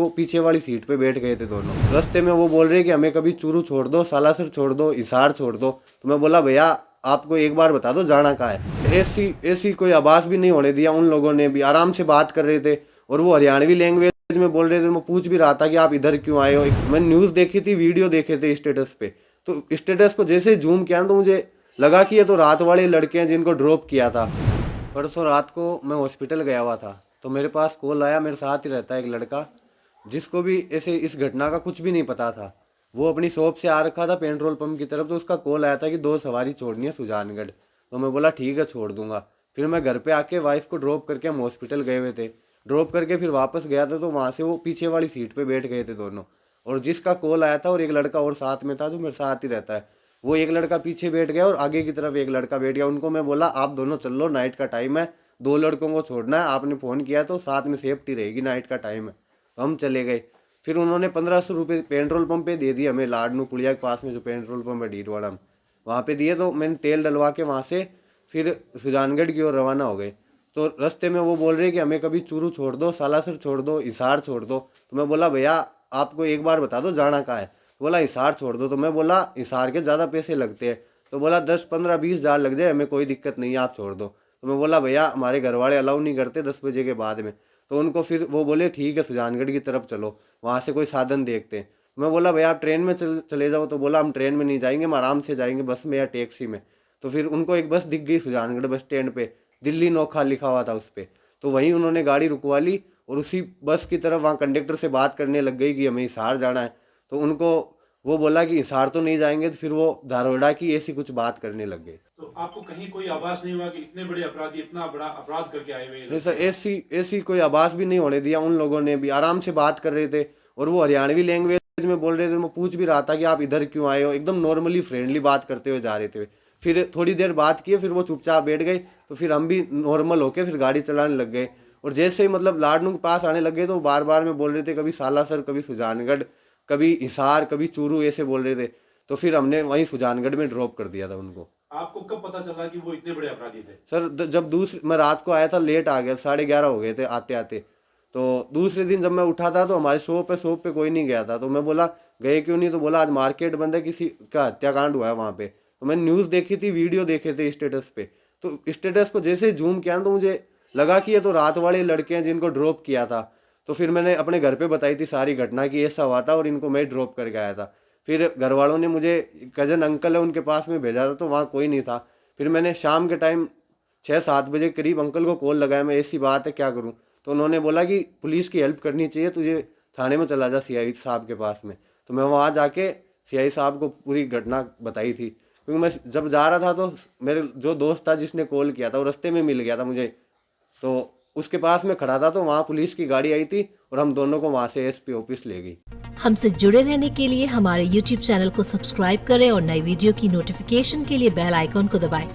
वो पीछे वाली सीट पे बैठ गए थे दोनों। रास्ते में वो बोल रहे कि हमें कभी चूरू छोड़ दो, सालासर छोड़ दो, हिसार छोड़ दो। तो मैं बोला भैया आपको एक बार बता दो जाना कहाँ है। ऐसी कोई आवाज़ भी नहीं होने दिया। उन लोगों ने भी आराम से बात कर रहे थे और वो हरियाणवी लैंग्वेज में बोल रहे थे। मैं पूछ भी रहा था कि आप इधर क्यों आए हो। मैंने न्यूज़ देखी थी, वीडियो देखे थे स्टेटस पे, तो स्टेटस को जैसे जूम किया तो मुझे लगा कि ये तो रात वाले लड़के हैं जिनको ड्रॉप किया था। परसों रात को मैं हॉस्पिटल गया हुआ था तो मेरे पास कॉल आया। मेरे साथ ही रहता है एक लड़का जिसको भी ऐसे इस घटना का कुछ भी नहीं पता था। वो अपनी शॉप से आ रखा था पेट्रोल पंप की तरफ, तो उसका कॉल आया था कि 2 सवारी छोड़नी है सुजानगढ़। तो मैं बोला ठीक है छोड़ दूंगा। फिर मैं घर पे आके वाइफ को ड्रॉप करके हम हॉस्पिटल गए हुए थे। ड्रॉप करके फिर वापस गया था तो वहाँ से वो पीछे वाली सीट पे बैठ गए थे दोनों। और जिसका कॉल आया था और एक लड़का और साथ में था जो मेरे साथ ही रहता है, वो एक लड़का पीछे बैठ गया और आगे की तरफ एक लड़का बैठ गया। उनको मैं बोला आप दोनों चल लो, नाइट का टाइम है, 2 लड़कों को छोड़ना है, आपने फ़ोन किया तो साथ में सेफ्टी रहेगी, नाइट का टाइम है। तो हम चले गए। फिर उन्होंने 1500 रुपये पेट्रोल पंप पे दे दिए हमें, लाडनू पुलिया के पास में जो पेट्रोल पंप है डीडवाड़ा में, वहाँ पे दिए। तो मैंने तेल डलवा के वहाँ से फिर सुजानगढ़ की ओर रवाना हो गए। तो रास्ते में वो बोल रहे कि हमें कभी चूरू छोड़ दो, सालासर छोड़ दो, हिसार छोड़ दो। तो मैं बोला भैया आपको एक बार बता दो जाना कहाँ है। बोला हिसार छोड़ दो। तो मैं बोला हिसार के ज़्यादा पैसे लगते हैं। तो बोला 10, 15, 20 हज़ार लग जाए, हमें कोई दिक्कत नहीं है, आप छोड़ दो। तो मैं बोला भैया हमारे घर वाले अलाउ नहीं करते 10 बजे के बाद में। तो उनको फिर वो बोले ठीक है सुजानगढ़ की तरफ चलो, वहाँ से कोई साधन देखते हैं। मैं बोला भैया आप ट्रेन में चले जाओ। तो बोला हम ट्रेन में नहीं जाएंगे, हम आराम से जाएंगे बस में या टैक्सी में। तो फिर उनको एक बस दिख गई सुजानगढ़ बस स्टैंड पे, दिल्ली नोखा लिखा हुआ था उस पर। तो वहीं उन्होंने गाड़ी रुकवा ली और उसी बस की तरफ वहाँ कंडक्टर से बात करने लग गई कि हमें हिसार जाना है। तो उनको वो बोला कि हिसार तो नहीं जाएंगे। तो फिर वो धारोड़ा की ऐसी कुछ बात करने लग गए। तो आपको कहीं कोई आभास नहीं हुआ कि इतने बड़े अपराधी इतना बड़ा अपराध करके आए हुए हैं? नहीं सर, ऐसी कोई आवाज़ भी नहीं होने दिया। उन लोगों ने भी आराम से बात कर रहे थे और वो हरियाणवी लैंग्वेज में बोल रहे थे। मैं पूछ भी रहा था कि आप इधर क्यों आए हो। एकदम नॉर्मली फ्रेंडली बात करते हुए जा रहे थे। फिर थोड़ी देर बात किए, फिर वो चुपचाप बैठ गए। तो फिर हम भी नॉर्मल होके फिर गाड़ी चलाने लग गए। और जैसे ही मतलब लाडनू के पास आने लग गए तो बार बार में बोल रहे थे कभी सालासर, कभी सुजानगढ़, कभी हिसार, कभी चूरू, ऐसे बोल रहे थे। तो फिर हमने वहीं सुजानगढ़ में ड्रॉप कर दिया था उनको। आपको कब पता चला कि वो इतने बड़े अपराधी थे? सर जब दूसरी मैं रात को आया था, लेट आ गया, 11:30 हो गए थे आते आते। तो दूसरे दिन जब मैं उठा था तो हमारे शॉप पे कोई नहीं गया था। तो मैं बोला गए क्यों नहीं। तो बोला आज मार्केट बंद है, किसी का हत्याकांड हुआ है वहाँ पे। तो मैंने न्यूज़ देखी थी, वीडियो देखे थे स्टेटस पे। तो स्टेटस को जैसे जूम किया तो मुझे लगा कि ये तो रात वाले लड़के हैं जिनको ड्रॉप किया था। तो फिर मैंने अपने घर पे बताई थी सारी घटना कि ऐसा हुआ था और इनको मैं ड्रॉप करके आया था। फिर घर वालों ने मुझे, कजन अंकल है उनके पास में भेजा था तो वहाँ कोई नहीं था। फिर मैंने शाम के टाइम 6-7 बजे करीब अंकल को कॉल लगाया, मैं ऐसी बात है क्या करूं। तो उन्होंने बोला कि पुलिस की हेल्प करनी चाहिए, तुझे थाने में चला जा सीआई साहब के पास में। तो मैं वहाँ जाके सीआई साहब को पूरी घटना बताई थी। क्योंकि मैं जब जा रहा था तो मेरे जो दोस्त था जिसने कॉल किया था वो रास्ते में मिल गया था मुझे। तो उसके पास में खड़ा था तो वहाँ पुलिस की गाड़ी आई थी और हम दोनों को वहाँ से एसपी ऑफिस ले गई। हमसे जुड़े रहने के लिए हमारे YouTube चैनल को सब्सक्राइब करें और नई वीडियो की नोटिफिकेशन के लिए बेल आइकॉन को दबाएं।